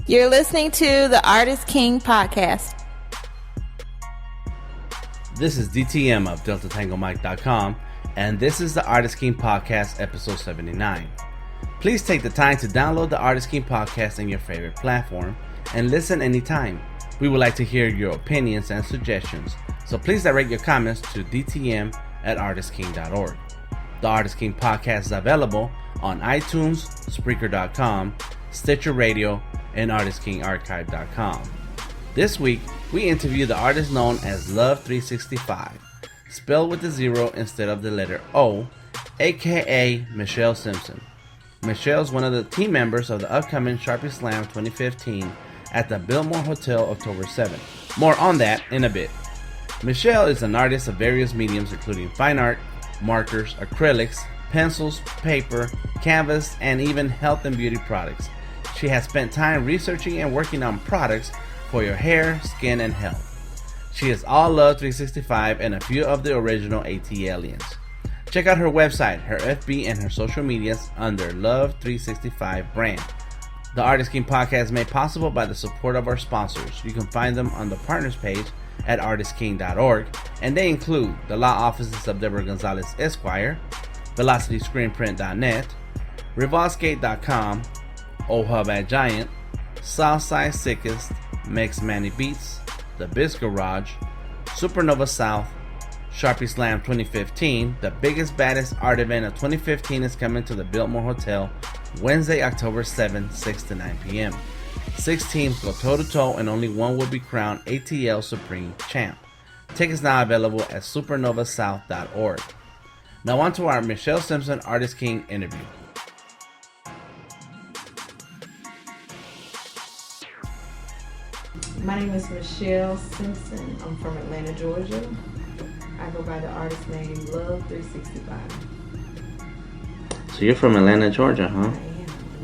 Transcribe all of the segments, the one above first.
You're listening to the Artist King podcast. This is DTM of DeltaTangoMike.com, and this is the Artist King podcast, episode 79. Please take the time to download the Artist King podcast in your favorite platform and listen anytime. We would like to hear your opinions and suggestions, so please direct your comments to dtm@artistking.org. The Artist King podcast is available on iTunes, Spreaker.com, Stitcher Radio, and ArtistKingArchive.com. This week, we interview the artist known as Love365, spelled with the zero instead of the letter O, aka Michelle Simpson. Michelle is one of the team members of the upcoming Sharpie Slam 2015 at the Biltmore Hotel October 7th. More on that in a bit. Michelle is an artist of various mediums including fine art, markers, acrylics, pencils, paper, canvas, and even health and beauty products. She has spent time researching and working on products for your hair, skin, and health. She is all Love 365 and a few of the original AT aliens. Check out her website, her FB, and her social medias under Love 365 brand. The Artist King podcast is made possible by the support of our sponsors. You can find them on the partners page at artistking.org, and they include the law offices of Deborah Gonzalez Esquire, VelocityScreenPrint.net, Revolskate.com, Old Hub at Giant, Southside Sickest, Mex Manny Beats, The Biz Garage, Supernova South, Sharpie Slam 2015, the biggest, baddest art event of 2015 is coming to the Biltmore Hotel Wednesday, October 7, 6 to 9 p.m. 6 teams go toe-to-toe and only one will be crowned ATL Supreme Champ. Tickets now available at supernovasouth.org. Now on to our Michelle Simpson Artist King interview. My name is Michelle Simpson. I'm from Atlanta, Georgia. I go by the artist name Love 365. So you're from Atlanta, Georgia, huh? I am a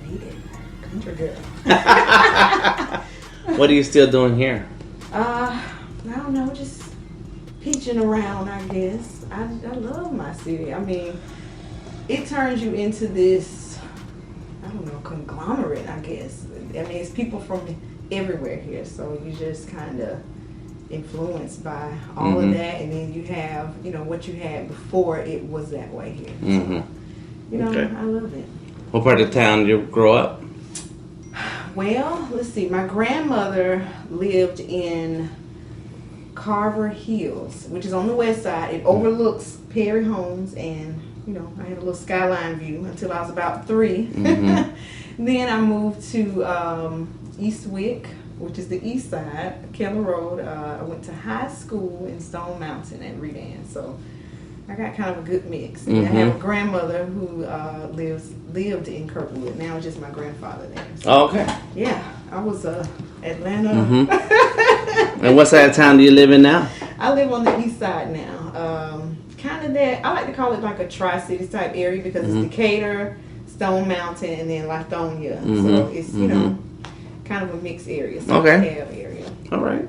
native country girl. What are you still doing here? I don't know, just peaching around, I guess. I love my city. I mean, it turns you into this, I don't know, conglomerate, I guess. I mean, it's people from everywhere here, so you just kind of influenced by all of that, and then you have, what you had before it was that way here. So, okay. I love it. What part of town did you grow up? Well, let's see. My grandmother lived in Carver Hills, which is on the west side. It overlooks Perry Homes, and I had a little skyline view until I was about 3. Then I moved to Eastwick, which is the east side, Keller Road. I went to high school in Stone Mountain at Redan, so I got kind of a good mix. And I have a grandmother who lived in Kirkwood. Now it's just my grandfather there. So, okay. Yeah, I was Atlanta. And what side of town do you live in now? I live on the east side now. Kind of that, I like to call it like a Tri-Cities type area because it's Decatur, Stone Mountain, and then Lithonia. So it's, kind of a mixed area. So area. All right.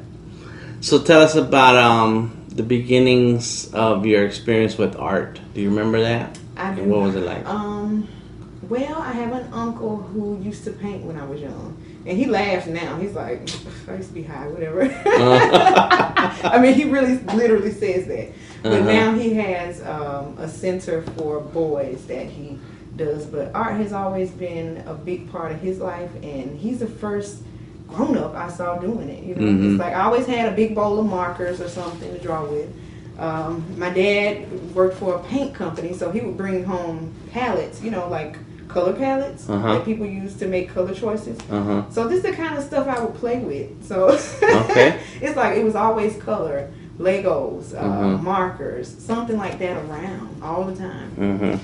So tell us about the beginnings of your experience with art. Do you remember that? I do. And what was it like? Well, I have an uncle who used to paint when I was young. And he laughs now. He's like, I used to be high, whatever. I mean, he really literally says that. But now he has a center for boys that he does. But art has always been a big part of his life. And he's the first grown-up I saw doing it. It's like I always had a big bowl of markers or something to draw with. My dad worked for a paint company, so he would bring home palettes, like color palettes that people use to make color choices. So this is the kind of stuff I would play with. So it's like it was always color, Legos, markers, something like that around all the time.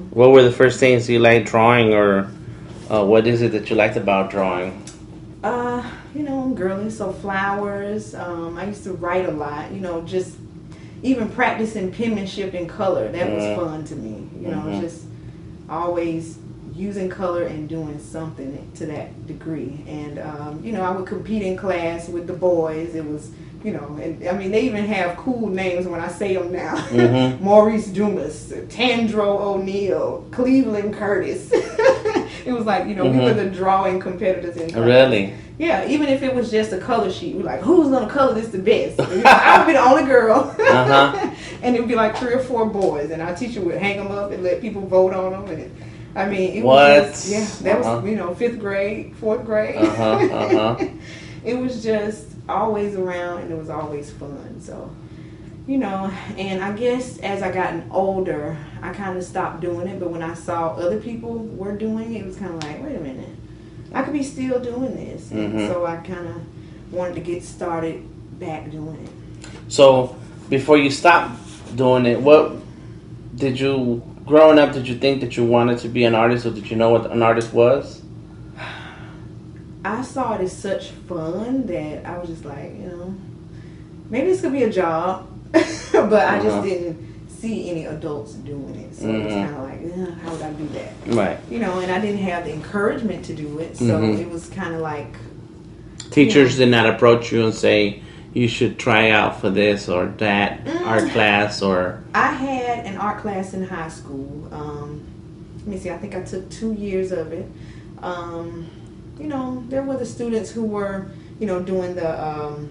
What were the first things you liked drawing, or what is it that you liked about drawing? I'm girly, so flowers. I used to write a lot, just even practicing penmanship in color. That was fun to me. Just always using color and doing something to that degree. And, I would compete in class with the boys. It was, and I mean, they even have cool names when I say them now. Maurice Dumas, Tandro O'Neill, Cleveland Curtis. It was like, we were the drawing competitors in class. Really? Yeah, even if it was just a color sheet, we were like, who's going to color this the best? I would be the only girl. And it would be like 3 or 4 boys. And our teacher would hang them up and let people vote on them. And it was just, that was, 5th grade, 4th grade. It was just always around, and it was always fun. So, and I guess as I gotten older, I kind of stopped doing it. But when I saw other people were doing it, it was kind of like, wait a minute, I could be still doing this. And so I kind of wanted to get started back doing it. So before you stopped doing it, growing up, did you think that you wanted to be an artist, or did you know what an artist was? I saw it as such fun that I was just like, maybe this could be a job. But I just didn't see any adults doing it. So it was kind of like, how would I do that? Right. And I didn't have the encouragement to do it. So it was kind of like... Teachers did not approach you and say, you should try out for this or that art class or... I had an art class in high school. Let me see, I think I took 2 years of it. There were the students who were, doing the,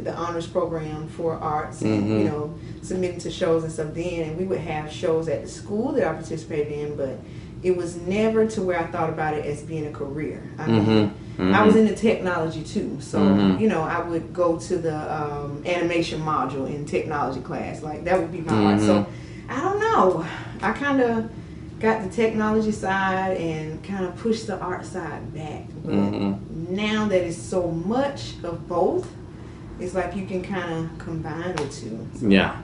the honors program for arts and, submitting to shows and stuff then. And we would have shows at the school that I participated in, but it was never to where I thought about it as being a career. I mean, I was into technology too. So, I would go to the animation module in technology class. Like, that would be my art. So, I don't know. I kind of got the technology side and kind of pushed the art side back. But now that it's so much of both, it's like you can kind of combine the two. So, yeah.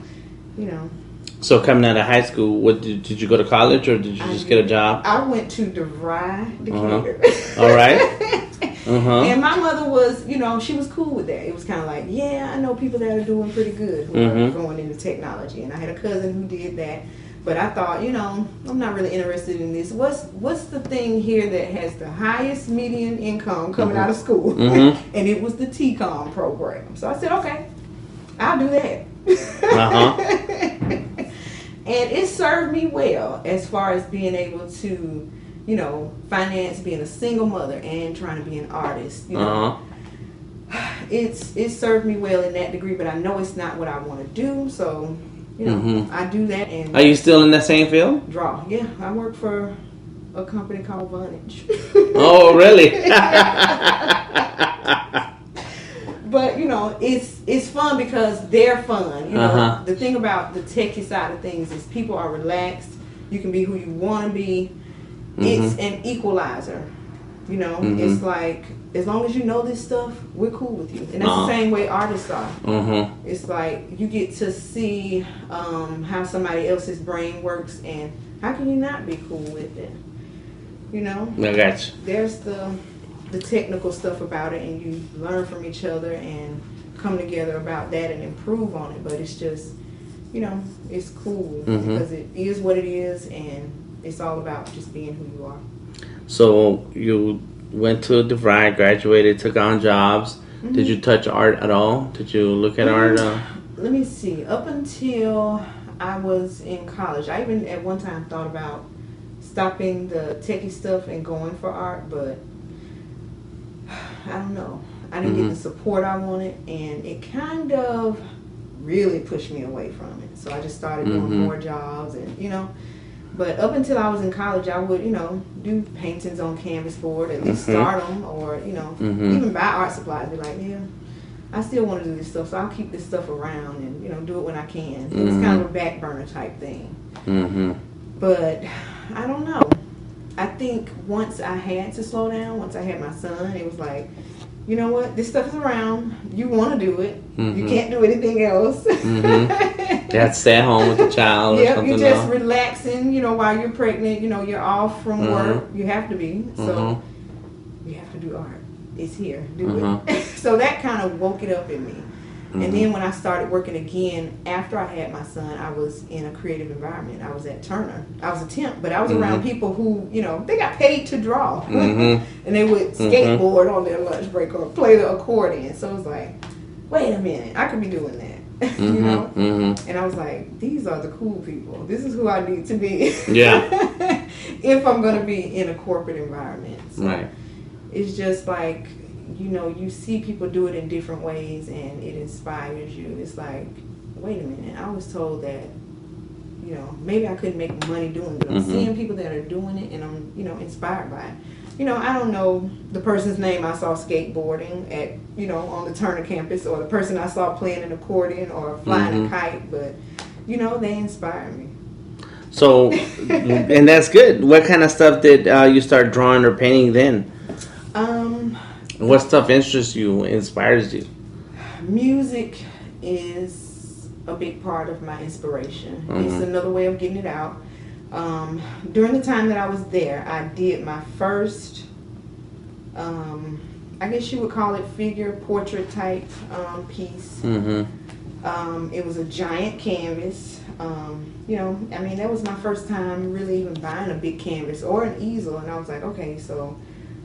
So coming out of high school, what did you go to college, or did you just get a job? I went to DeVry, Decatur. All right. And my mother was, she was cool with that. It was kind of like, I know people that are doing pretty good who are going into technology. And I had a cousin who did that. But I thought, I'm not really interested in this. What's the thing here that has the highest median income coming out of school? And it was the TCOM program. So I said, okay, I'll do that. And it served me well as far as being able to, finance being a single mother and trying to be an artist. It served me well in that degree, but I know it's not what I want to do. So, I do that. And are you still in that same field? Draw. Yeah, I work for a company called Vonage. Oh, really? But it's fun because they're fun. The thing about the techie side of things is people are relaxed. You can be who you want to be. It's an equalizer. It's like, as long as you know this stuff, we're cool with you. And that's the same way artists are. It's like you get to see how somebody else's brain works, and how can you not be cool with it? I got you. There's the technical stuff about it, and you learn from each other and come together about that and improve on it. But it's just, it's cool because it is what it is, and it's all about just being who you are. So you went to DeVry, graduated, took on jobs. Did you touch art at all? Did you look at art? Let me see. Up until I was in college, I even at one time thought about stopping the techie stuff and going for art, but I don't know. I didn't get the support I wanted, and it kind of really pushed me away from it. So I just started doing more jobs, and But up until I was in college, I would, do paintings on canvas board, at least start them, or, even buy art supplies. Be like, I still want to do this stuff, so I'll keep this stuff around and, do it when I can. It was kind of a back burner type thing. But I don't know. I think once I had to slow down, once I had my son, it was like, you know what, this stuff is around. You want to do it. You can't do anything else. You have to stay at home with the child or something. You're just relaxing, while you're pregnant. You're off from work. You have to be. So you have to do art. It's here. Do it. So that kind of woke it up in me. And then when I started working again, after I had my son, I was in a creative environment. I was at Turner. I was a temp, but I was around people who, they got paid to draw. And they would skateboard on their lunch break or play the accordion. So it was like, wait a minute, I could be doing that. And I was like, these are the cool people. This is who I need to be. Yeah. if I'm going to be in a corporate environment. So right. it's just like, you see people do it in different ways and it inspires you. It's like, wait a minute, I was told that, maybe I couldn't make money doing it. I'm seeing people that are doing it and I'm, inspired by it. I don't know the person's name I saw skateboarding at, on the Turner campus, or the person I saw playing an accordion or flying a kite, but, they inspire me. So, and that's good. What kind of stuff did you start drawing or painting then? What stuff interests you, inspires you? Music is a big part of my inspiration. It's another way of getting it out. During the time that I was there, I did my first, I guess you would call it figure portrait type piece. It was a giant canvas. That was my first time really even buying a big canvas or an easel, and I was like, okay, so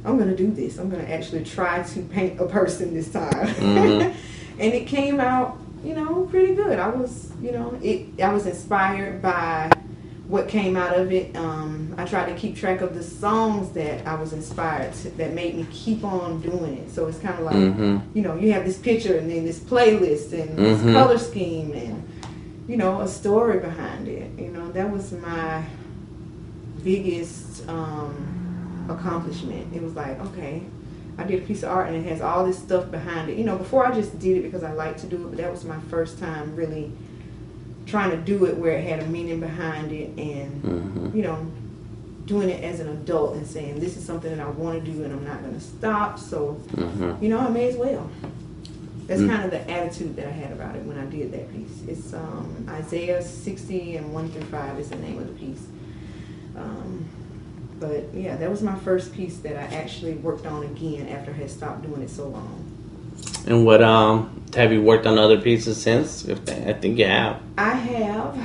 I'm going to do this. I'm going to actually try to paint a person this time. And it came out, pretty good. I was, I was inspired by what came out of it. I tried to keep track of the songs that I was inspired to, that made me keep on doing it. So it's kind of like, you have this picture and then this playlist and this color scheme and, a story behind it. That was my biggest accomplishment. It was like, okay, I did a piece of art and it has all this stuff behind it. Before I just did it because I like to do it, but that was my first time really trying to do it where it had a meaning behind it and, doing it as an adult and saying, this is something that I want to do and I'm not going to stop. So, I may as well. That's kind of the attitude that I had about it when I did that piece. It's Isaiah 60 and 1-5 is the name of the piece. But yeah, that was my first piece that I actually worked on again after I had stopped doing it so long. And what have you worked on other pieces since? I think you have. I have.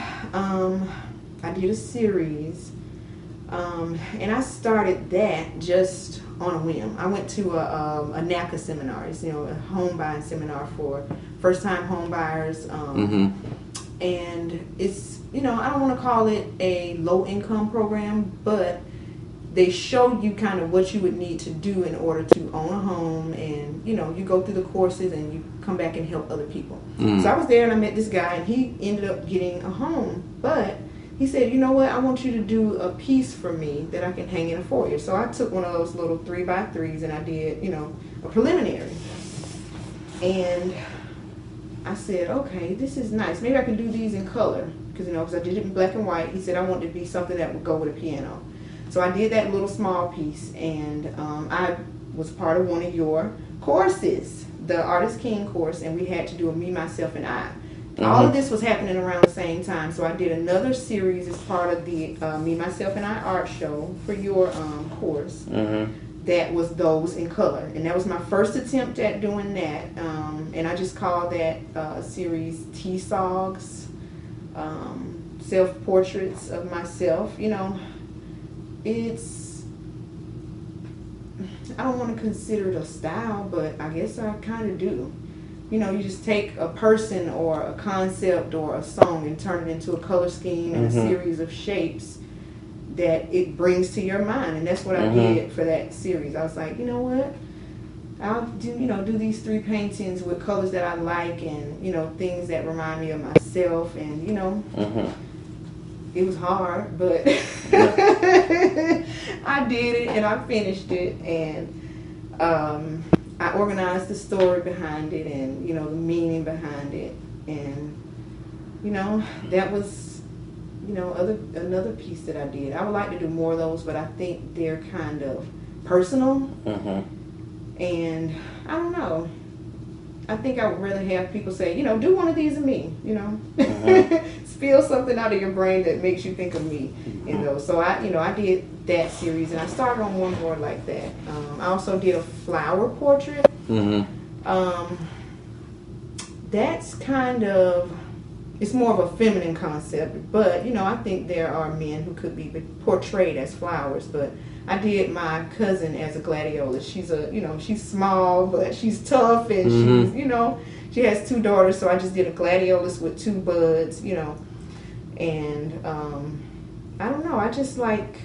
I did a series, and I started that just on a whim. I went to a NACA seminar, a home buying seminar for first-time home buyers, and it's I don't want to call it a low-income program, but they showed you kind of what you would need to do in order to own a home, and you go through the courses and you come back and help other people. So I was there and I met this guy and he ended up getting a home, but he said, you know what, I want you to do a piece for me that I can hang in a foyer. So I took one of those little 3x3s and I did a preliminary, and I said, okay, this is nice, maybe I can do these in color, because I did it in black and white. He said I wanted it to be something that would go with a piano. So I did that little small piece, and I was part of one of your courses, the Artist King course, and we had to do a Me, Myself, and I. All of this was happening around the same time, so I did another series as part of the Me, Myself, and I art show for your course. That was those in color, and that was my first attempt at doing that, and I just called that series T-Sogs, self-portraits of myself. It's, I don't want to consider it a style, but I guess I kind of do. You just take a person or a concept or a song and turn it into a color scheme and a series of shapes that it brings to your mind. And that's what I did for that series. I was like, you know what? I'll do these 3 paintings with colors that I like and, things that remind me of myself. And, it was hard, but I did it and I finished it, and I organized the story behind it and the meaning behind it, and that was another piece that I did. I would like to do more of those, but I think they're kind of personal, and I don't know. I think I would rather have people say, do one of these of me, spill something out of your brain that makes you think of me in those. So I did that series, and I started on one more like that. I also did a flower portrait. That's kind of, it's more of a feminine concept, but I think there are men who could be portrayed as flowers, but I did my cousin as a gladiolus. She's small, but she's tough, and she's, she has 2 daughters, so I just did a gladiolus with 2 buds, and I don't know, I just like